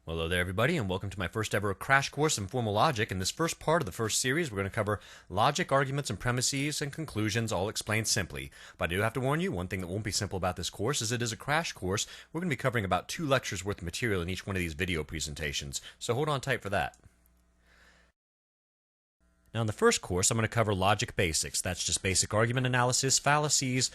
Well, hello there, everybody, and welcome to my first ever crash course in formal logic. In this first part of the first series, we're going to cover logic, arguments, and premises and conclusions, all explained simply. But I do have to warn you, one thing that won't be simple about this course is it is a crash course. We're going to be covering about 2 lectures worth of material in each one of these video presentations, so hold on tight for that. Now, in the first course, I'm going to cover logic basics. That's just basic argument analysis, fallacies,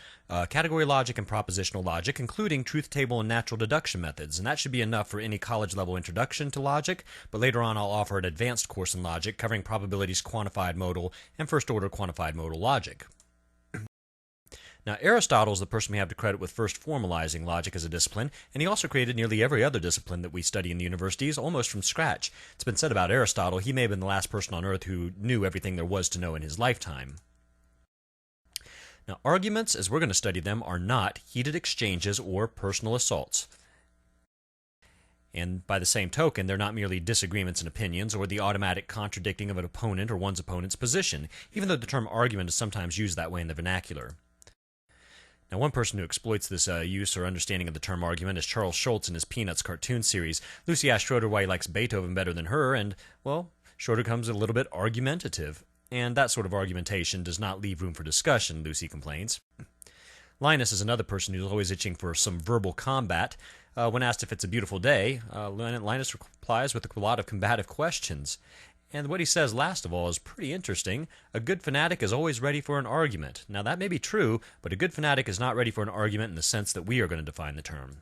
category logic, and propositional logic, including truth table and natural deduction methods. And that should be enough for any college-level introduction to logic, but later on I'll offer an advanced course in logic covering probabilities, quantified modal, and first-order quantified modal logic. Now, Aristotle is the person we have to credit with first formalizing logic as a discipline, and he also created nearly every other discipline that we study in the universities almost from scratch. It's been said about Aristotle, he may have been the last person on earth who knew everything there was to know in his lifetime. Now, arguments, as we're going to study them, are not heated exchanges or personal assaults. And by the same token, they're not merely disagreements in opinions or the automatic contradicting of an opponent or one's opponent's position, even though the term argument is sometimes used that way in the vernacular. Now, one person who exploits this use or understanding of the term argument is Charles Schulz in his Peanuts cartoon series. Lucy asked Schroeder why he likes Beethoven better than her, and, well, Schroeder comes a little bit argumentative. And that sort of argumentation does not leave room for discussion, Lucy complains. Linus is another person who's always itching for some verbal combat. When asked if it's a beautiful day, Linus replies with a lot of combative questions. And what he says last of all is pretty interesting. A good fanatic is always ready for an argument. Now that may be true, but a good fanatic is not ready for an argument in the sense that we are going to define the term.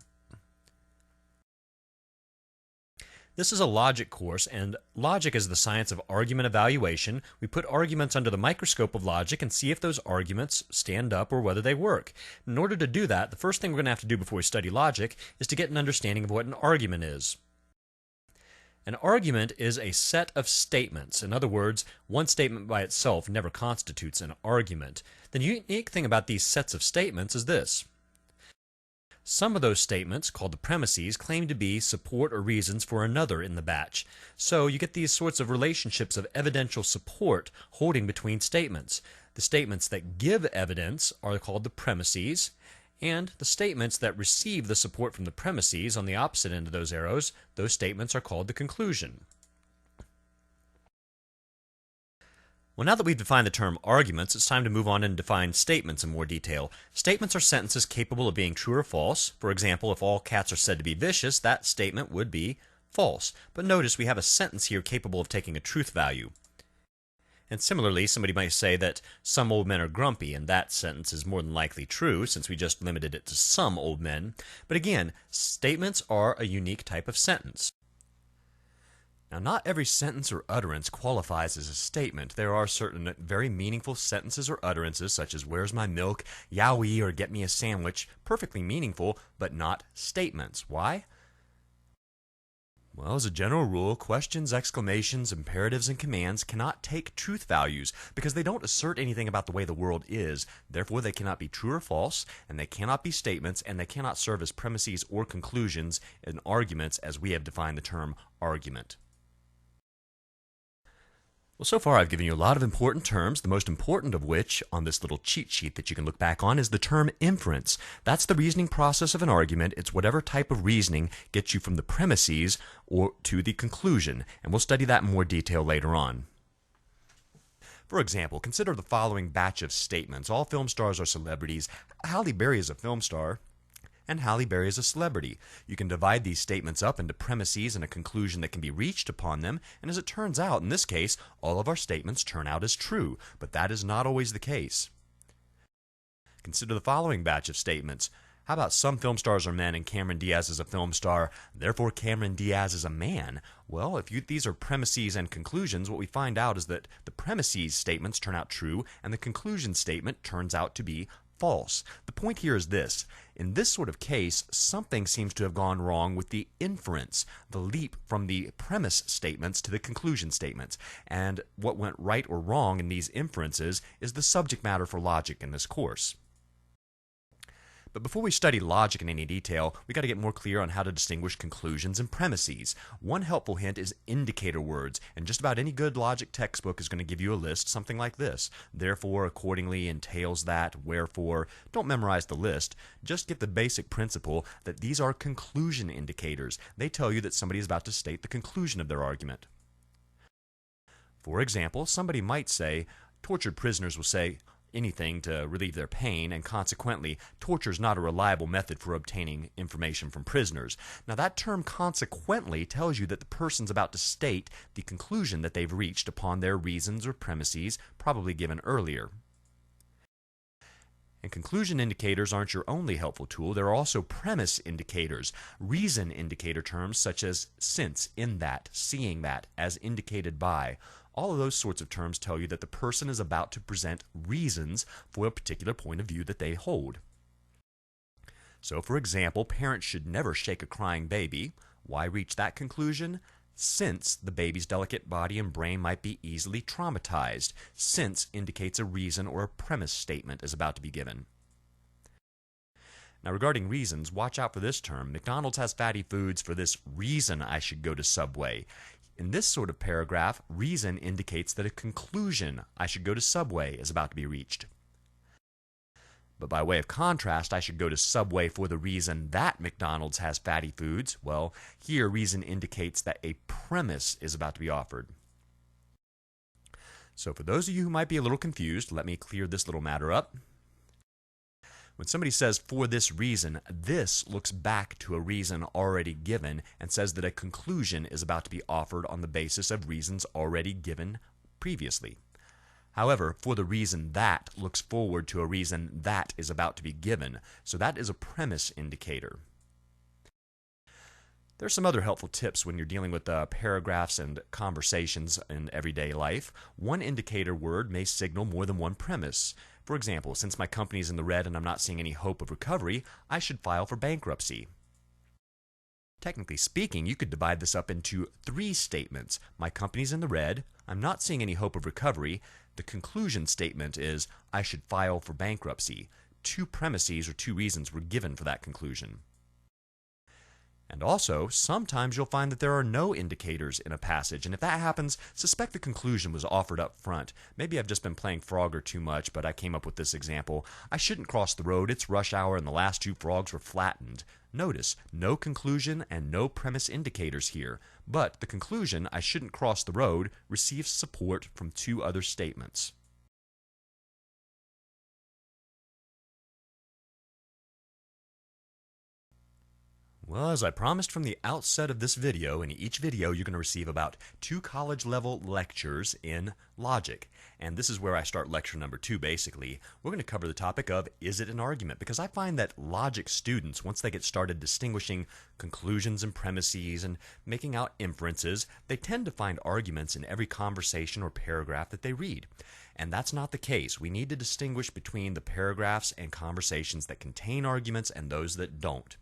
This is a logic course, and logic is the science of argument evaluation. We put arguments under the microscope of logic and see if those arguments stand up or whether they work. In order to do that, the first thing we're going to have to do before we study logic is to get an understanding of what an argument is. An argument is a set of statements. In other words, one statement by itself never constitutes an argument. The unique thing about these sets of statements is this. Some of those statements, called the premises, claim to be support or reasons for another in the batch. So you get these sorts of relationships of evidential support holding between statements. The statements that give evidence are called the premises, and the statements that receive the support from the premises on the opposite end of those arrows, those statements are called the conclusion. Well, now that we've defined the term arguments, it's time to move on and define statements in more detail. Statements are sentences capable of being true or false. For example, if all cats are said to be vicious, that statement would be false. But notice we have a sentence here capable of taking a truth value. And similarly, somebody might say that some old men are grumpy, and that sentence is more than likely true, since we just limited it to some old men. But again, statements are a unique type of sentence. Now, not every sentence or utterance qualifies as a statement. There are certain very meaningful sentences or utterances, such as "Where's my milk?" "Yowie," or "Get me a sandwich," perfectly meaningful, but not statements. Why? Well, as a general rule, questions, exclamations, imperatives, and commands cannot take truth values because they don't assert anything about the way the world is. Therefore, they cannot be true or false, and they cannot be statements, and they cannot serve as premises or conclusions in arguments as we have defined the term argument. Well, so far I've given you a lot of important terms, the most important of which, on this little cheat sheet that you can look back on, is the term inference. That's the reasoning process of an argument. It's whatever type of reasoning gets you from the premises or to the conclusion, and we'll study that in more detail later on. For example, consider the following batch of statements. All film stars are celebrities. Halle Berry is a film star, and Halle Berry is a celebrity. You can divide these statements up into premises and a conclusion that can be reached upon them, and as it turns out, in this case, all of our statements turn out as true, but that is not always the case. Consider the following batch of statements. How about some film stars are men and Cameron Diaz is a film star, therefore Cameron Diaz is a man? Well, if these are premises and conclusions, what we find out is that the premises statements turn out true, and the conclusion statement turns out to be false. The point here is this. In this sort of case, something seems to have gone wrong with the inference, the leap from the premise statements to the conclusion statements. And what went right or wrong in these inferences is the subject matter for logic in this course. But before we study logic in any detail, we got to get more clear on how to distinguish conclusions and premises. One helpful hint is indicator words, and just about any good logic textbook is going to give you a list, something like this. Therefore, accordingly, entails that, wherefore. Don't memorize the list. Just get the basic principle that these are conclusion indicators. They tell you that somebody is about to state the conclusion of their argument. For example, somebody might say, tortured prisoners will say anything to relieve their pain, and consequently, torture is not a reliable method for obtaining information from prisoners. Now, that term consequently tells you that the person's about to state the conclusion that they've reached upon their reasons or premises, probably given earlier. And conclusion indicators aren't your only helpful tool. There are also premise indicators, reason indicator terms such as since, in that, seeing that, as indicated by. All of those sorts of terms tell you that the person is about to present reasons for a particular point of view that they hold. So, for example, parents should never shake a crying baby. Why reach that conclusion? Since the baby's delicate body and brain might be easily traumatized. Since indicates a reason or a premise statement is about to be given. Now, regarding reasons, watch out for this term. McDonald's has fatty foods for this reason I should go to Subway. In this sort of paragraph, reason indicates that a conclusion, I should go to Subway, is about to be reached. But by way of contrast, I should go to Subway for the reason that McDonald's has fatty foods. Well, here reason indicates that a premise is about to be offered. So for those of you who might be a little confused, let me clear this little matter up. When somebody says, for this reason, this looks back to a reason already given and says that a conclusion is about to be offered on the basis of reasons already given previously. However, for the reason that looks forward to a reason that is about to be given, so that is a premise indicator. There's some other helpful tips when you're dealing with paragraphs and conversations in everyday life. One indicator word may signal more than one premise. For example, since my company is in the red and I'm not seeing any hope of recovery, I should file for bankruptcy. Technically speaking, you could divide this up into 3 statements. My company's in the red, I'm not seeing any hope of recovery. The conclusion statement is, I should file for bankruptcy. 2 premises or 2 reasons were given for that conclusion. And also, sometimes you'll find that there are no indicators in a passage, and if that happens, suspect the conclusion was offered up front. Maybe I've just been playing Frogger too much, but I came up with this example. I shouldn't cross the road, it's rush hour, and the last 2 frogs were flattened. Notice, no conclusion and no premise indicators here, but the conclusion, I shouldn't cross the road, receives support from 2 other statements. Well, as I promised from the outset of this video, in each video you're going to receive about 2 college-level lectures in logic. And this is where I start lecture number 2, basically. We're going to cover the topic of, is it an argument? Because I find that logic students, once they get started distinguishing conclusions and premises and making out inferences, they tend to find arguments in every conversation or paragraph that they read. And that's not the case. We need to distinguish between the paragraphs and conversations that contain arguments and those that don't.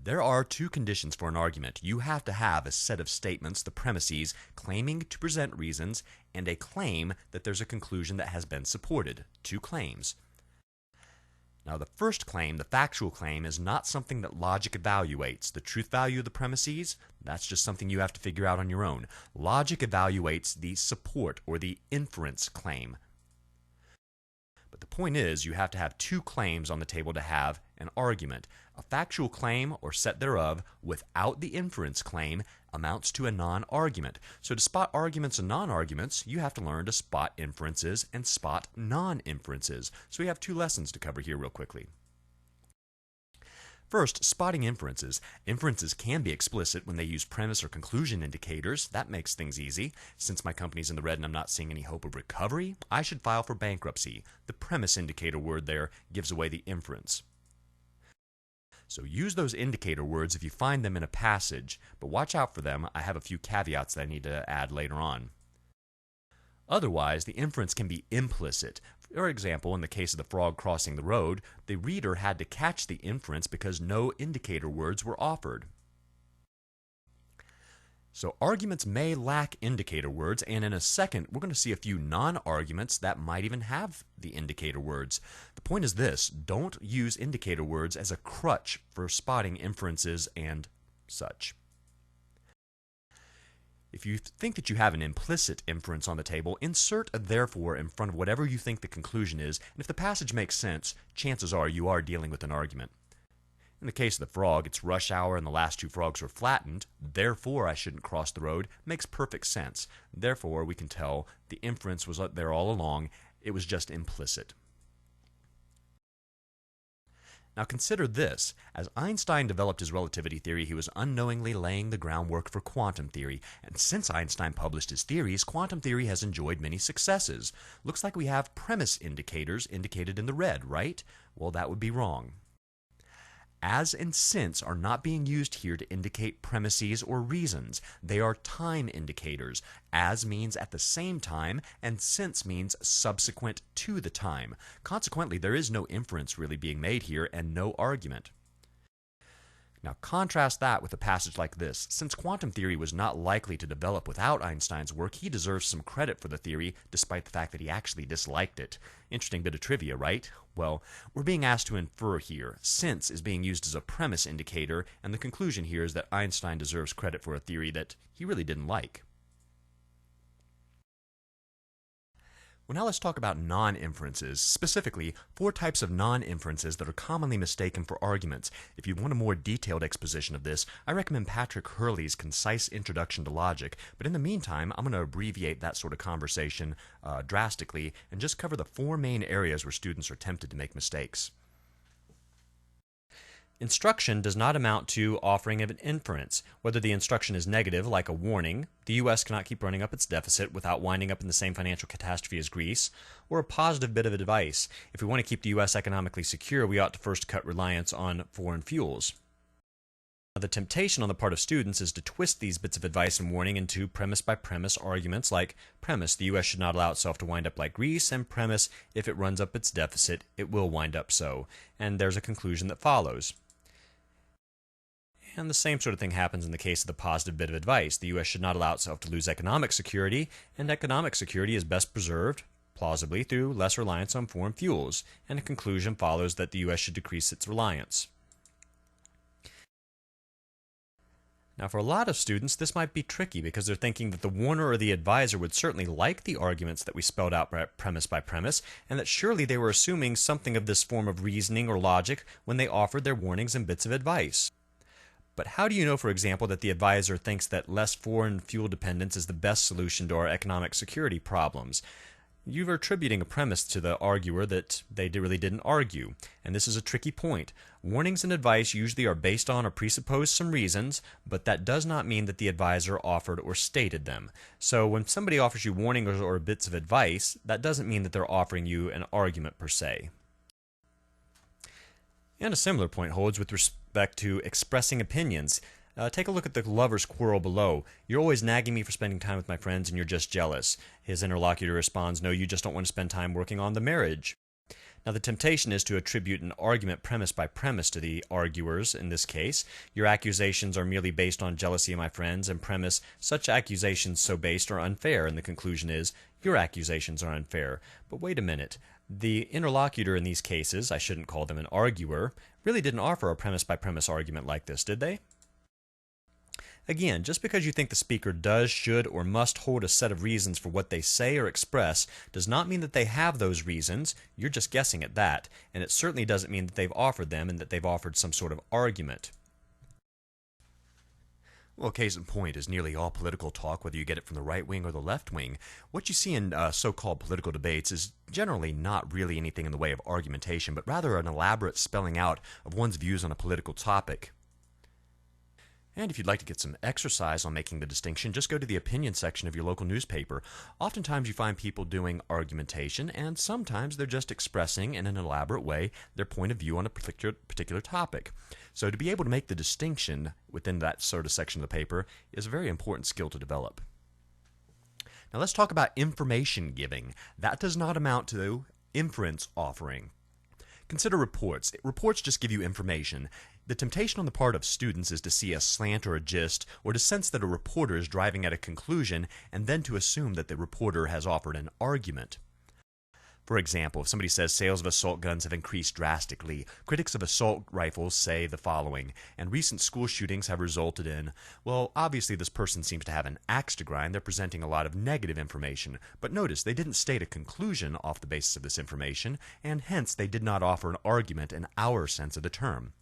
There are 2 conditions for an argument. You have to have a set of statements, the premises, claiming to present reasons, and a claim that there's a conclusion that has been supported. 2 claims. Now, the first claim, the factual claim, is not something that logic evaluates. The truth value of the premises, that's just something you have to figure out on your own. Logic evaluates the support or the inference claim. But the point is, you have to have 2 claims on the table to have an argument. A factual claim or set thereof without the inference claim amounts to a non-argument. So to spot arguments and non-arguments, you have to learn to spot inferences and spot non-inferences. So we have 2 lessons to cover here real quickly. First, spotting inferences. Inferences can be explicit when they use premise or conclusion indicators. That makes things easy. Since my company's in the red and I'm not seeing any hope of recovery, I should file for bankruptcy. The premise indicator word there gives away the inference. So use those indicator words if you find them in a passage, but watch out for them. I have a few caveats that I need to add later on. Otherwise, the inference can be implicit. For example, in the case of the frog crossing the road, the reader had to catch the inference because no indicator words were offered. So arguments may lack indicator words, and in a second we're going to see a few non-arguments that might even have the indicator words. The point is this: don't use indicator words as a crutch for spotting inferences and such. If you think that you have an implicit inference on the table, insert a therefore in front of whatever you think the conclusion is, and if the passage makes sense, chances are you are dealing with an argument. In the case of the frog, it's rush hour and the last two frogs were flattened, therefore I shouldn't cross the road, makes perfect sense. Therefore, we can tell the inference was there all along, it was just implicit. Now consider this: as Einstein developed his relativity theory, he was unknowingly laying the groundwork for quantum theory, and since Einstein published his theories, quantum theory has enjoyed many successes. Looks like we have premise indicators indicated in the red, right? Well, that would be wrong. As and since are not being used here to indicate premises or reasons. They are time indicators. As means at the same time, and since means subsequent to the time. Consequently, there is no inference really being made here and no argument. Now contrast that with a passage like this. Since quantum theory was not likely to develop without Einstein's work, he deserves some credit for the theory, despite the fact that he actually disliked it. Interesting bit of trivia, right? Well, we're being asked to infer here. Since is being used as a premise indicator, and the conclusion here is that Einstein deserves credit for a theory that he really didn't like. Well, now let's talk about non-inferences, specifically 4 types of non-inferences that are commonly mistaken for arguments. If you want a more detailed exposition of this, I recommend Patrick Hurley's Concise Introduction to Logic, but in the meantime, I'm going to abbreviate that sort of conversation drastically and just cover the 4 main areas where students are tempted to make mistakes. Instruction does not amount to offering of an inference. Whether the instruction is negative, like a warning, the U.S. cannot keep running up its deficit without winding up in the same financial catastrophe as Greece, or a positive bit of advice. If we want to keep the U.S. economically secure, we ought to first cut reliance on foreign fuels. Now, the temptation on the part of students is to twist these bits of advice and warning into premise-by-premise arguments like premise, the U.S. should not allow itself to wind up like Greece, and premise, if it runs up its deficit, it will wind up so. And there's a conclusion that follows. And the same sort of thing happens in the case of the positive bit of advice. The U.S. should not allow itself to lose economic security, and economic security is best preserved, plausibly, through less reliance on foreign fuels. And a conclusion follows that the U.S. should decrease its reliance. Now, for a lot of students, this might be tricky because they're thinking that the warner or the advisor would certainly like the arguments that we spelled out premise by premise, and that surely they were assuming something of this form of reasoning or logic when they offered their warnings and bits of advice. But how do you know, for example, that the advisor thinks that less foreign fuel dependence is the best solution to our economic security problems? You are attributing a premise to the arguer that they really didn't argue, and this is a tricky point. Warnings and advice usually are based on or presuppose some reasons, but that does not mean that the advisor offered or stated them. So when somebody offers you warnings or bits of advice, that doesn't mean that they're offering you an argument per se. And a similar point holds with respect to expressing opinions. Take a look at the lover's quarrel below. You're always nagging me for spending time with my friends and you're just jealous. His interlocutor responds, no, you just don't want to spend time working on the marriage. Now the temptation is to attribute an argument premise by premise to the arguers in this case. Your accusations are merely based on jealousy of my friends, and premise, such accusations so based are unfair, and the conclusion is, your accusations are unfair. But wait a minute. The interlocutor in these cases, I shouldn't call them an arguer, really didn't offer a premise by premise argument like this, did they? Again, just because you think the speaker does, should, or must hold a set of reasons for what they say or express does not mean that they have those reasons. You're just guessing at that, and it certainly doesn't mean that they've offered them and that they've offered some sort of argument. Well, case in point is nearly all political talk, whether you get it from the right wing or the left wing. What you see in so-called political debates is generally not really anything in the way of argumentation, but rather an elaborate spelling out of one's views on a political topic. And if you'd like to get some exercise on making the distinction, just go to the opinion section of your local newspaper. Oftentimes you find people doing argumentation, and sometimes they're just expressing in an elaborate way their point of view on a particular topic. So to be able to make the distinction within that sort of section of the paper is a very important skill to develop. Now let's talk about information giving. That does not amount to inference offering. Consider reports. Reports just give you information. The temptation on the part of students is to see a slant or a gist, or to sense that a reporter is driving at a conclusion, and then to assume that the reporter has offered an argument. For example, if somebody says sales of assault guns have increased drastically, critics of assault rifles say the following, and recent school shootings have resulted in, well, obviously this person seems to have an axe to grind. They're presenting a lot of negative information. But notice, they didn't state a conclusion off the basis of this information, and hence they did not offer an argument in our sense of the term.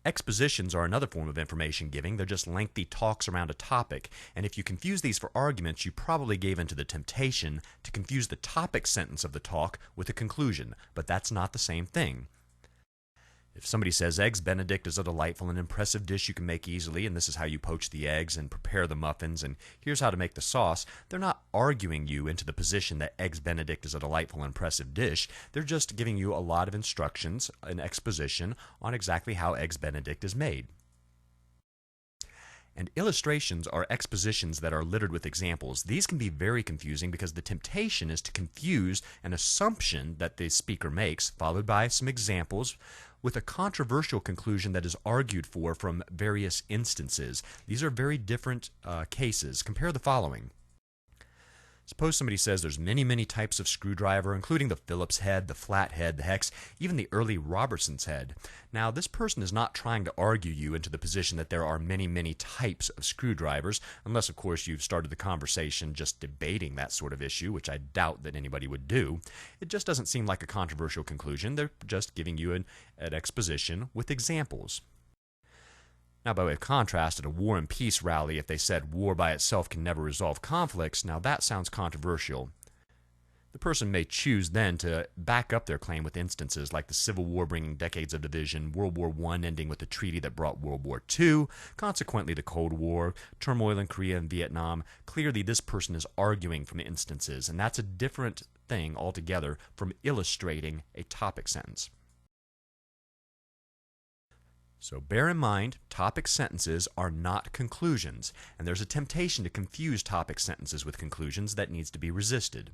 Expositions are another form of information giving. They're just lengthy talks around a topic, and if you confuse these for arguments, you probably gave into the temptation to confuse the topic sentence of the talk with a conclusion, but that's not the same thing. If somebody says eggs Benedict is a delightful and impressive dish you can make easily, and this is how you poach the eggs and prepare the muffins, and here's how to make the sauce, they're not arguing you into the position that eggs Benedict is a delightful and impressive dish. They're just giving you a lot of instructions, an exposition on exactly how eggs Benedict is made. And illustrations are expositions that are littered with examples. These can be very confusing because the temptation is to confuse an assumption that the speaker makes, followed by some examples, with a controversial conclusion that is argued for from various instances. These are very different cases. Compare the following. Suppose somebody says there's many types of screwdriver, including the Phillips head, the flat head, the hex, even the early Robertson's head. Now, this person is not trying to argue you into the position that there are many types of screwdrivers, unless, of course, you've started the conversation just debating that sort of issue, which I doubt that anybody would do. It just doesn't seem like a controversial conclusion. They're just giving you an exposition with examples. Now, by way of contrast, at a War and Peace rally, if they said war by itself can never resolve conflicts, now that sounds controversial. The person may choose then to back up their claim with instances like the Civil War bringing decades of division, World War I ending with the treaty that brought World War II, consequently the Cold War, turmoil in Korea and Vietnam. Clearly, this person is arguing from instances, and that's a different thing altogether from illustrating a topic sentence. So bear in mind, topic sentences are not conclusions, and there's a temptation to confuse topic sentences with conclusions that needs to be resisted.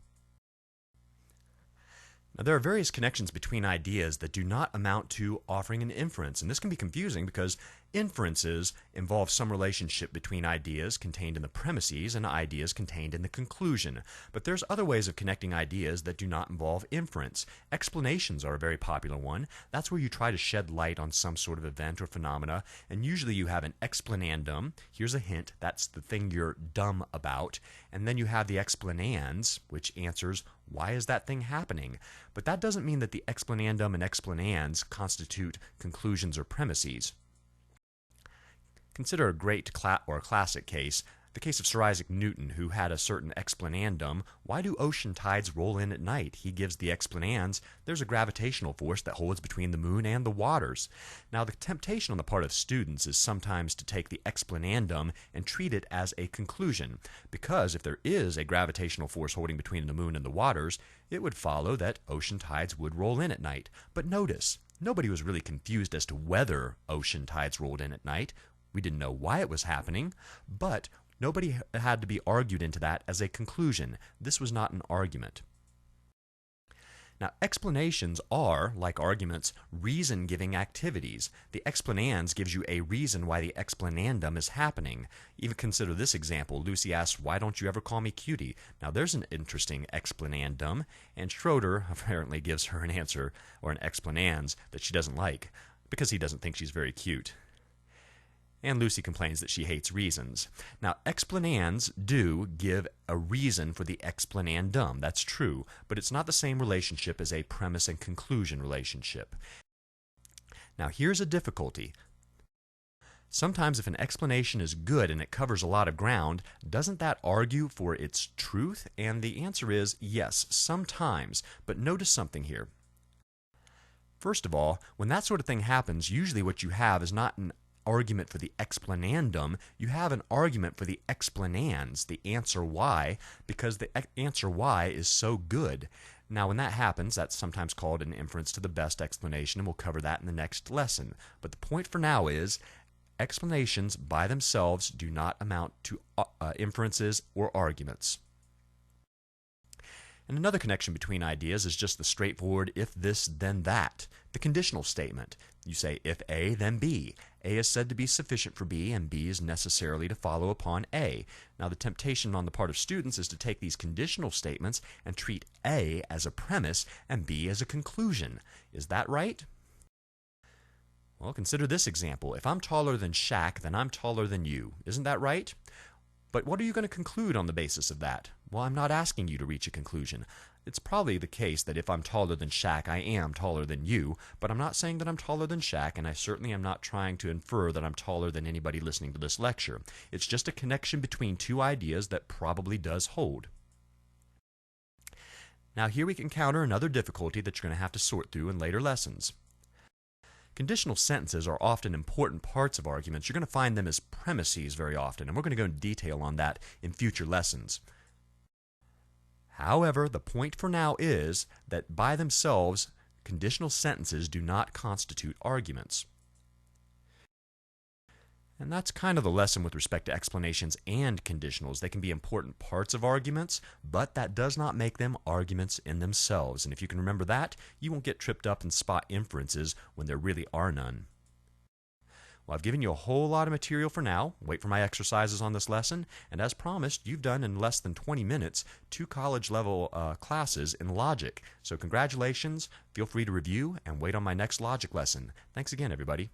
Now, there are various connections between ideas that do not amount to offering an inference, and this can be confusing because inferences involve some relationship between ideas contained in the premises and ideas contained in the conclusion. But there's other ways of connecting ideas that do not involve inference. Explanations are a very popular one. That's where you try to shed light on some sort of event or phenomena, and usually you have an explanandum. Here's a hint. That's the thing you're dumb about. And then you have the explanans, which answers why is that thing happening? But that doesn't mean that the explanandum and explanans constitute conclusions or premises. Consider a great classic case, the case of Sir Isaac Newton, who had a certain explanandum. Why do ocean tides roll in at night? He gives the explanans. There's a gravitational force that holds between the moon and the waters. Now, the temptation on the part of students is sometimes to take the explanandum and treat it as a conclusion, because if there is a gravitational force holding between the moon and the waters, it would follow that ocean tides would roll in at night. But notice, nobody was really confused as to whether ocean tides rolled in at night. We didn't know why it was happening, but nobody had to be argued into that as a conclusion. This was not an argument. Now, explanations are, like arguments, reason-giving activities. The explanans gives you a reason why the explanandum is happening. Even consider this example. Lucy asks, "Why don't you ever call me cutie?" Now, there's an interesting explanandum, and Schroeder apparently gives her an answer, or an explanans, that she doesn't like, because he doesn't think she's very cute. And Lucy complains that she hates reasons. Now, explanans do give a reason for the explanandum. That's true, but it's not the same relationship as a premise and conclusion relationship. Now, here's a difficulty. Sometimes if an explanation is good and it covers a lot of ground, doesn't that argue for its truth? And the answer is yes, sometimes. But notice something here. First of all, when that sort of thing happens, usually what you have is not an argument for the explanandum, you have an argument for the explanans, the answer why, because the answer why is so good. Now, when that happens, that's sometimes called an inference to the best explanation, and we'll cover that in the next lesson. But the point for now is, explanations by themselves do not amount to inferences or arguments. And another connection between ideas is just the straightforward if this, then that. The conditional statement. You say if A, then B. A is said to be sufficient for B, and B is necessarily to follow upon A. Now, the temptation on the part of students is to take these conditional statements and treat A as a premise and B as a conclusion. Is that right? Well, consider this example. If I'm taller than Shaq, then I'm taller than you. Isn't that right? But what are you going to conclude on the basis of that? Well, I'm not asking you to reach a conclusion. It's probably the case that if I'm taller than Shaq, I am taller than you, but I'm not saying that I'm taller than Shaq, and I certainly am not trying to infer that I'm taller than anybody listening to this lecture. It's just a connection between two ideas that probably does hold. Now, here we encounter another difficulty that you're going to have to sort through in later lessons. Conditional sentences are often important parts of arguments. You're going to find them as premises very often, and we're going to go into detail on that in future lessons. However, the point for now is that by themselves, conditional sentences do not constitute arguments. And that's kind of the lesson with respect to explanations and conditionals. They can be important parts of arguments, but that does not make them arguments in themselves. And if you can remember that, you won't get tripped up and spot inferences when there really are none. Well, I've given you a whole lot of material for now. Wait for my exercises on this lesson. And as promised, you've done in less than 20 minutes 2 college-level classes in logic. So congratulations. Feel free to review and wait on my next logic lesson. Thanks again, everybody.